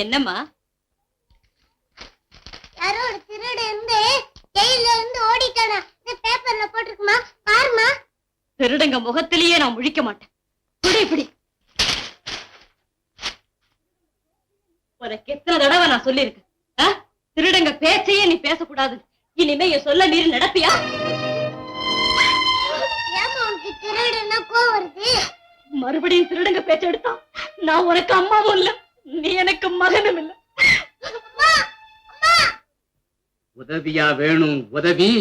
என்னம்மா? யாரோ ஒரு திருடு இருந்து ஜெயில இருந்து ஓடிட்டானா? இந்த பேப்பர்ல போட்டுருக்குமா? பாருமா. திருடங்க முகத்திலேயே நான் முழிக்க மாட்டேன். இப்படி உனக்கு எத்தனை தடவை நான் சொல்லியிருக்கேன், திருடங்க பேச்சையே நீ பேசக்கூடாது. இனிமே என் சொல்ல மீறி நடப்பியா? ஏமா உனக்கு திருடுன்னா கோவம் வருது? மறுபடியும் திருடங்க பேச்ச எடுத்தா நான் உனக்கு அம்மாவும் இல்ல, நீ எனக்கு மகனும் இல்ல. உதவியா வேணும்? உதவி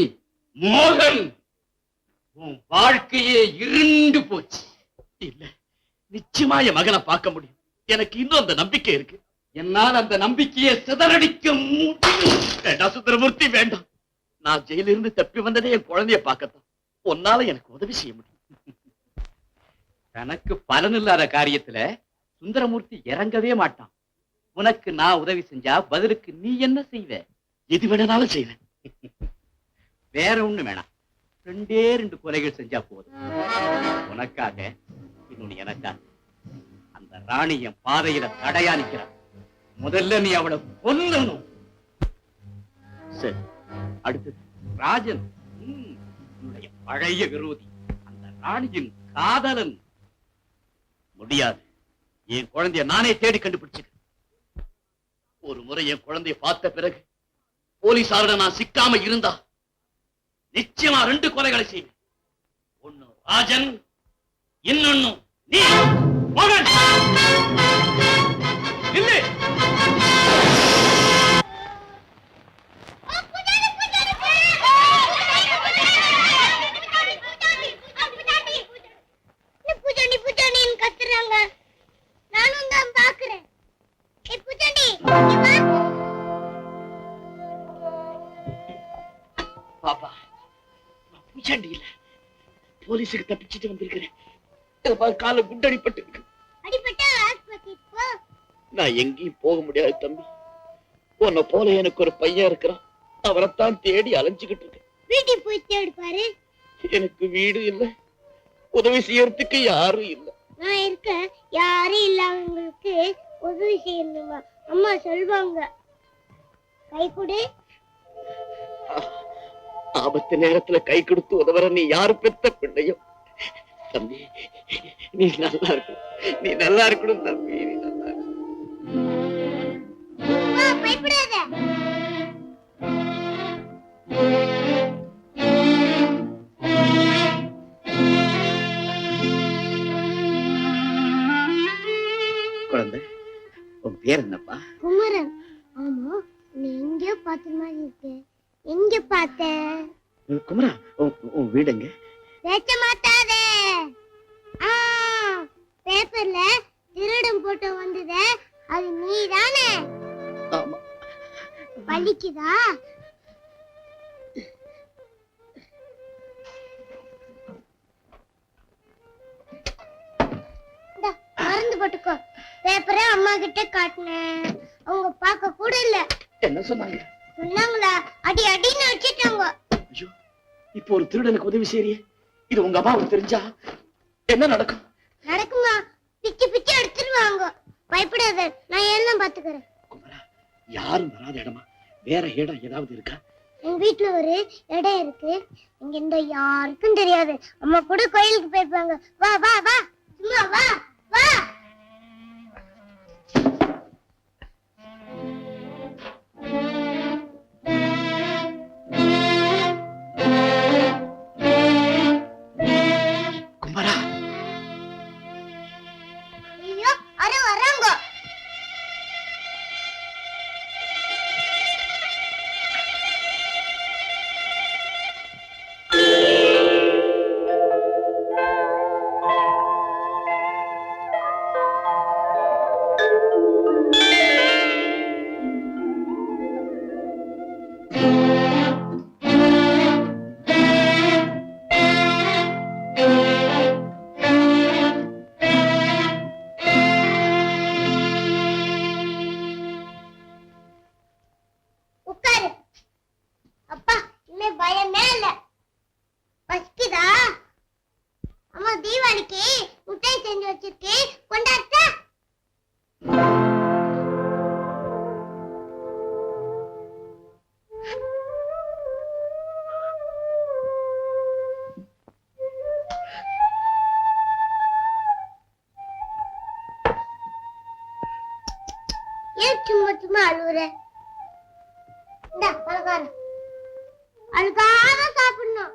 மோகன், உன் வாழ்க்கையே இருண்டு போச்சு. இல்ல, நிச்சயமா என் மகனை பார்க்க முடியும். எனக்கு இன்னும் அந்த நம்பிக்கை இருக்கு. என்னால் அந்த நம்பிக்கையை சிதறடிக்க வேண்டாம் சுந்தரமூர்த்தி, வேண்டாம். நான் ஜெயிலிருந்து தப்பி வந்ததே என் குழந்தைய பார்க்கத்தான். உன்னால எனக்கு உதவி செய்ய முடியும். தனக்கு பலன் இல்லாத காரியத்துல சுந்தரமூர்த்தி இறங்கவே மாட்டான். உனக்கு நான் உதவி செஞ்சா பதிலுக்கு நீ என்ன செய்வ? எது வேணாலும் செய்வேன். வேற ஒண்ணு வேணாம், 2 கொலைகள் செஞ்சா போதும். உனக்காக, இன்னொன்னு எனக்காக. அந்த ராணி என் பாதையில தடையா நிக்கிறான். முதல்ல நீ அவளை கொல்லணும். சரி, அடுத்தது ராஜன், என்னுடைய பழைய விரோதி, அந்த ராணியின் காதலன். முடியாது, என் குழந்தைய நானே தேடி கண்டுபிடிச்சுக்கிறேன். ஒரு முறை என் குழந்தைய பார்த்த பிறகு போலீசாரிடம் நான் சிக்காம இருந்தா நிச்சயமா 2 கொலைகளை செய்வேன். ஒன்னு ராஜன், இன்னொன்னு நீ. மகன் இல்லை. நானும் தான் பாக்குறேன். பாப்பா, பூச்சாண்டி இல்ல, போலீஸுக்கு தப்பிச்சுட்டு வந்திருக்கிறேன். கால குண்டடிப்பட்டு இருக்கு. நான் எங்கேயும் போக முடியாது தம்பி. உன்னை போல எனக்கு ஒரு பையன் இருக்கிறான். அவரைத்தான் தேடி அலைஞ்சுகிட்டு இருக்கேன். வீட்டுக்கு போய் தேடி பாரு. எனக்கு வீடு இல்ல, உதவி செய்யறதுக்கு யாரும் இல்ல. நான் இருக்க, யாரும் இல்லாதவங்களுக்கு உதவி செய்யணுமா அம்மா சொல்வாங்க. கை கொடு. ஆபத்து நேரத்துல கை கொடுத்து உதவற நீ யாரு பெத்த பிள்ளையோ? தம்பி, நீ நல்லா இருக்கணும். நீ நல்லா இருக்கணும் தம்பி, நீ நல்லா இருக்கணும். பயப்படாத. குழந்தை, உன் பேர் என்னப்பா? குமரன். ஆமா, நீ எங்கேயோ பார்த்த மாதிரி இருக்கு. எங்க பார்த்த? குமரா, உன் வீடுங்க? பேச்ச மாட்டாதே. பேப்பர்ல திருடன் போட்டோ வந்ததே, அது நீ தானே? ஆமா. பலிக்குதா? மறந்து போட்டுக்கோ. பேப்பரை அம்மா கிட்ட காட்டினேன், அவங்க பார்க்க கூட இல்ல. என்ன சொன்னாங்க? சொன்னாங்களா? அடி அடின்னு வச்சிட்டாங்க. ஐயோ, இப்போ ஒரு திருடனுக்கு உதவி செய்றியே, இது உங்க அம்மாவுக்கு தெரிஞ்சா என்ன நடக்கும்? நடக்குமா? பிச்சு பிச்சு எடுத்துருவாங்க. பயப்படாத, நான் எல்லாம் பாத்துக்கிறேன். குமரா, யாரும் வராத இடமா வேற இடம் ஏதாவது இருக்கா? எங்க வீட்டுல ஒரு இடம் இருக்கு. இங்க இந்த யாருக்கும் தெரியாது. அம்மா கூட கோயிலுக்கு போயிருப்பாங்க. வா வா வா, சும்மா வா வா. குமரா, ஐயோ, அரை வராங்க. சும்மா அழுவுற? இந்த பலகாரம் அழுகாத சாப்பிடணும்.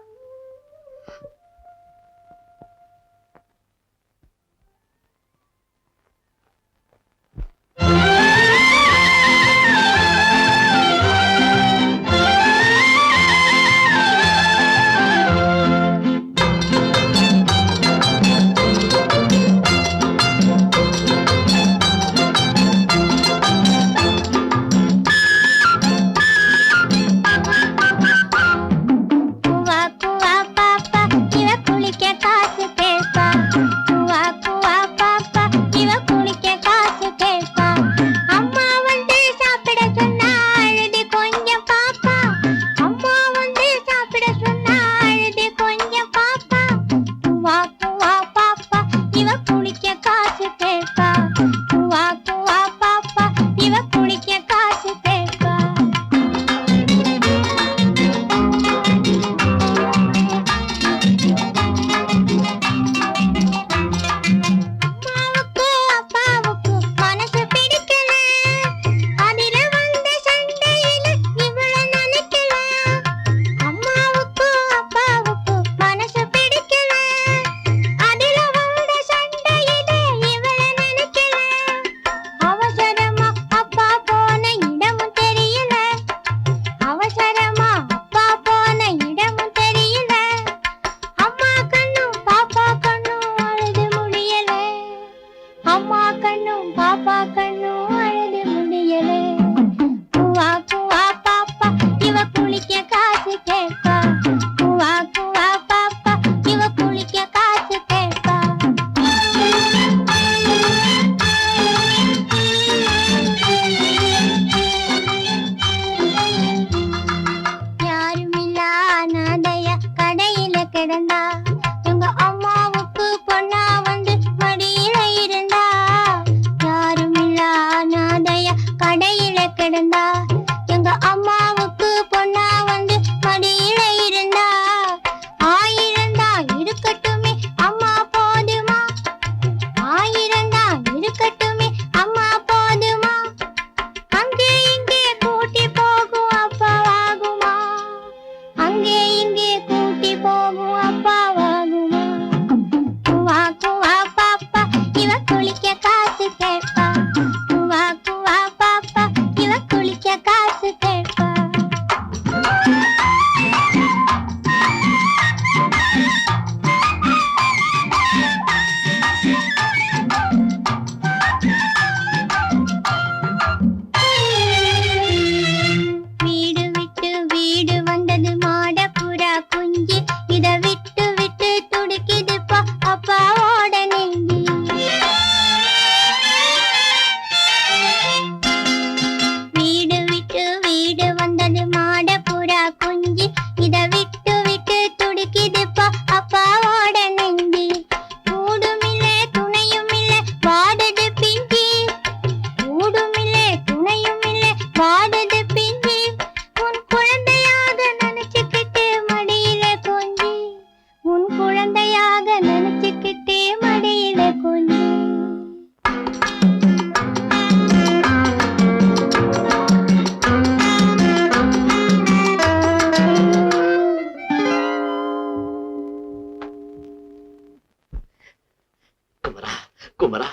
குமரா,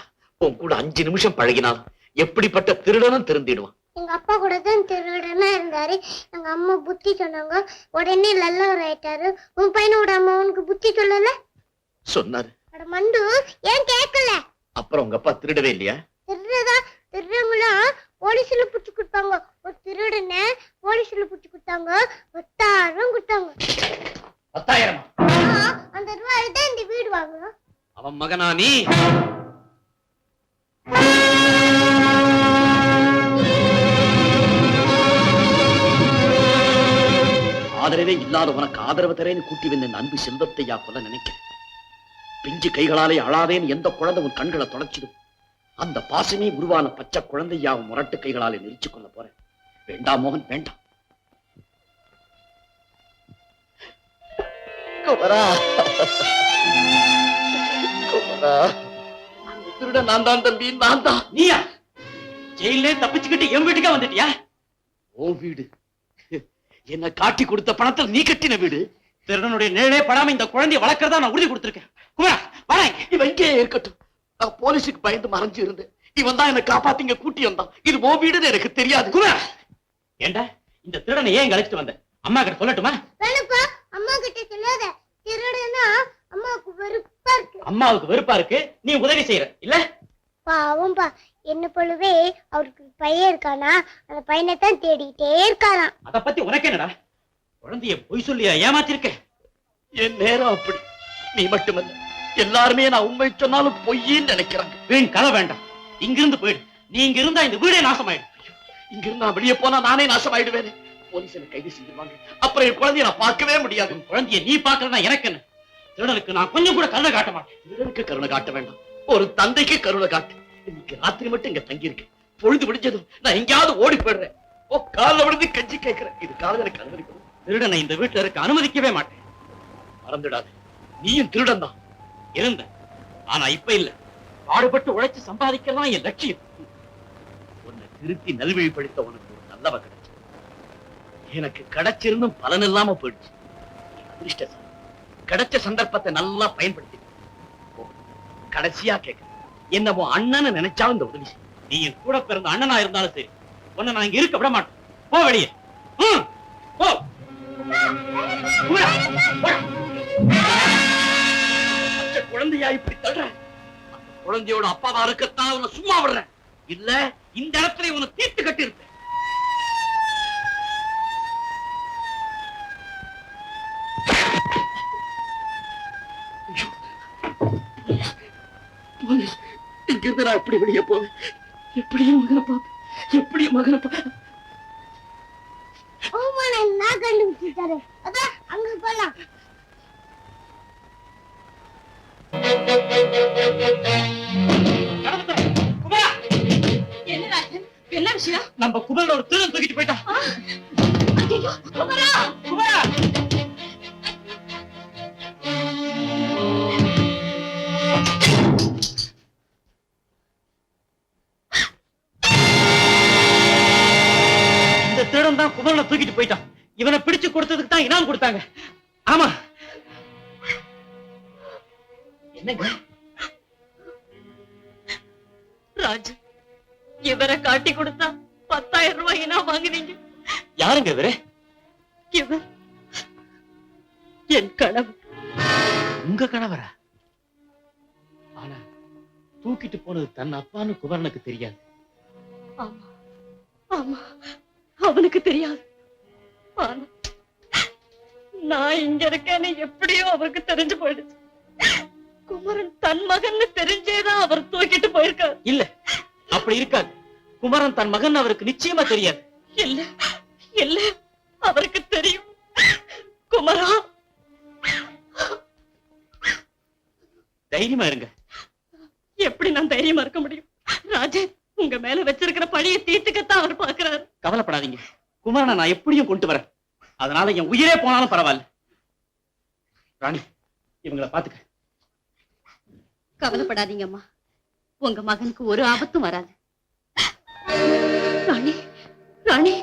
உன் கூட 5 நிமிஷம் பழகினால் எப்படிப்பட்ட திருடனும் திருந்திடுவான். எங்க அப்பா கூட தான் திருடனா இருந்தாரு. எங்க அம்மா புத்தி சொன்னாங்க, உடனே நல்லவர் ஆயிட்டாரு. உன் பையனோட அம்மா உனக்கு புத்தி சொல்லல? சொன்னாரு. அட மண்டு, ஏன் கேட்கல? அப்புறம் உங்க அப்பா திருடவே இல்லையா? திருடங்களாம் போலீஸ்ல புடிச்சு கொடுத்தாங்க. ஒரு திருடனை போலீஸ்ல புடிச்சு கொடுத்தாங்க. 10,000 கொடுத்தாங்க. 10,000? அந்த ரூபாய் தான் இந்த வீடு வாங்கணும். அவன் மகனா நீ? ஆதரவே இல்லாத உனக்கு ஆதரவு தரேன்னு கூட்டி வந்த அன்பு செல்வத்தையா கொல்ல நினைக்கிறேன். பிஞ்சு கைகளாலே அழாதேன்னு எந்த குழந்தை உன் கண்களை தொலைச்சிடும், அந்த பாசமே உருவான பச்சை குழந்தையாவும் முரட்டு கைகளாலே நெரிச்சு கொள்ள போறேன். வேண்டாம் மோகன், வேண்டாம். குமரா, குமரா, அந்த திருடன் நான் தான் தம்பி, நான் தான். நீயா? ஜெயிலே தப்பிச்சுக்கிட்டு என் வீட்டுக்கா வந்துட்டியா? ஓ வீடு, என்ன காட்டி கொடுத்த பணத்தில் நீ கட்டின வீடு. திருடனுடைய நிழலே படாம இந்த குழந்தையை வளர்க்கறதா நான் உறுதி கொடுத்திருக்கேன். குமாரா வரேன். இவன் இங்கே இருக்கட்டும். நான் போலீஸுக்கு பயந்து மறைஞ்சு இருந்தேன். இவன் தான் என்ன காப்பாத்திங்க கூட்டி வந்தான். இது ஓ வீடுன்னு எனக்கு தெரியாது. குமாரா, ஏண்டா இந்த திருடனை ஏன் அழைச்சிட்டு வந்த? அம்மா கிட்ட சொல்லட்டுமா? வேணுப்பா, அம்மா கிட்ட சொல்லாத. திருடனா அம்மாவுக்கு வெறுப்பா இருக்கு. அம்மாவுக்கு வெறுப்பா இருக்கு, நீ உதவி செய்யற இல்ல? பாவம்பா, என்ன போலவே அவருக்கு பையன் இருக்கானா, அந்த பையனை தான் தேடிட்டே இருக்காராம். அத பத்தி உனக்கு என்னடா? குழந்தைய பொய் சொல்லியா ஏமாத்திருக்க? என் நேரம் அப்படி. நீ மட்டுமல்ல, எல்லாருமே நான் உண்மை சொன்னாலும் பொய்ன்னு நினைக்கிறாங்க. வீண் கதை வேண்டாம், இங்கிருந்து போயிடு. நீ இங்க இருந்தா இந்த வீடே நாசமாயிடும். இங்கிருந்து நான் வெளியே போனா நானே நாசமாயிடுவேன். போலீஸ் என்ன கைது செஞ்சிருவாங்க. அப்புறம் என் குழந்தைய நான் பார்க்கவே முடியாது. குழந்தைய நீ பார்க்கறதா எனக்கு என்ன? திருடனுக்கு நான் கொஞ்சம் கூட கருணை காட்ட மாட்டேன். திருடனுக்கு கருணை காட்ட வேண்டாம், ஒரு தந்தைக்கு கருணை காட்டு. இன்னைக்கு ராத்திரி மட்டும் இங்க தங்கி இருக்கேன். பொழுது விடிஞ்சதும் நான் எங்கேயாவது ஓடி போயிடுறேன். ஓ காலில் விழுந்து கஞ்சி கேட்கிறேன். இது காலம் எனக்கு அனுமதிக்கணும். திருடனை இந்த வீட்டுல இருக்க அனுமதிக்கவே மாட்டேன். மறந்துடாது, நீயும் திருடன் தான் இருந்த. ஆனா இப்ப இல்ல. பாடுபட்டு உழைச்சு சம்பாதிக்கலாம் என் லட்சியம். உன்னை திருத்தி நல்வழிப்படுத்த உனக்கு ஒரு நல்லவ கிடைச்சு. எனக்கு கிடைச்சிருந்தும் பலன் இல்லாம போயிடுச்சு. அதிர்ஷ்டசாலி. கிடைச்ச சந்தர்ப்பத்தை நல்லா பயன்படுத்தி கடைசியா கேட்க என்னமோ அண்ணன்னு நினைச்சாலும் இந்த உதவி. நீ என் கூட பிறந்த அண்ணனா இருந்தாலும் சரி, உன்னை நான் இங்க இருக்க விட மாட்டேன். போ வெளியே. போ. குழந்தையா இப்படி தள்ளுற? குழந்தையோட அப்பாவா இருக்கத்தான் உன்னை சும்மா விடுறேன். இல்ல இந்த இடத்துல உன்னை தீர்த்து கட்டி இருப்பேன். இங்கிருந்து நான் எப்படி வெளியே போவேன்? எப்படியும் மகனை பார்ப்பேன். எப்படியும் மகனை பார்ப்பேன். நான் கண்டுபிடிச்சிட்டாரு. அதான் அங்க போலாம். என்ன ராஜன், என்ன விஷயம்? நம்ம குமரன் ஒரு திருடன் தூக்கிட்டு போயிட்டான். ஐயோ, குமரா! குமரா! இந்த திருடன் தான் குமரனை தூக்கிட்டு போயிட்டான். இவனை பிடிச்சு கொடுத்ததுக்கு தான் இனாம் கொடுத்தாங்க. ஆமா. என்னங்க ராஜ், இவரை காட்டி கொடுத்தா 10,000 ரூபாய் இனாம் வாங்குனீங்க. யாருங்க இவரு? இவர் என் கனவு. உங்க கணவரா? ஆனா தூக்கிட்டு போனது தன் அப்பான்னு குமரனுக்கு தெரியாது. ஆமா ஆமா, அவனுக்கு தெரியாது. ஆனா நான் இங்க இருக்கேன்னு எப்படியோ அவருக்கு தெரிஞ்சு போயிடுச்சு. குமரன் தன் மகன் தெரிஞ்சேதான் அவர் தூக்கிட்டு போயிருக்காரு. இல்ல, அப்படி இருக்காது. குமரன் தன் மகன் அவருக்கு நிச்சயமா தெரியாது. இல்ல இல்ல, அவருக்கு தெரியும். குமரா, தைரியமா இருங்க. எப்படி நான் தைரியமா இருக்க முடியும்? ராஜன், உங்க மேல வச்சிருக்கிற பழியை தீர்த்துக்கத்தான் அவர் பாக்குறாரு. கவலைப்படாதீங்க, குமரனை நான் எப்படியும் கொண்டு வரேன். அதனால என் உயிரே போனாலும் பரவாயில்ல. ராணி, இவங்களை பாத்துக்க. கவலைப்படாதீங்க அம்மா, உங்க மகனுக்கு ஒரு ஆபத்தும் வராது. ராணி, ராணி,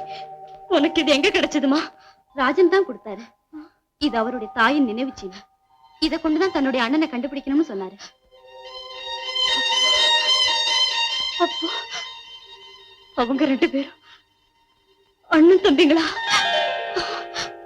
உனக்கு இது எங்க கிடைச்சதுமா? ராஜன் தான் கொடுத்தாரு. இது அவருடைய தாயின் நினைவு சின்னம். இதை கொண்டுதான் தன்னுடைய அண்ணனை கண்டுபிடிக்கணும்னு சொன்னாரு. அப்போ அவங்க 2 பேரும் அண்ணன் தம்பிங்களா?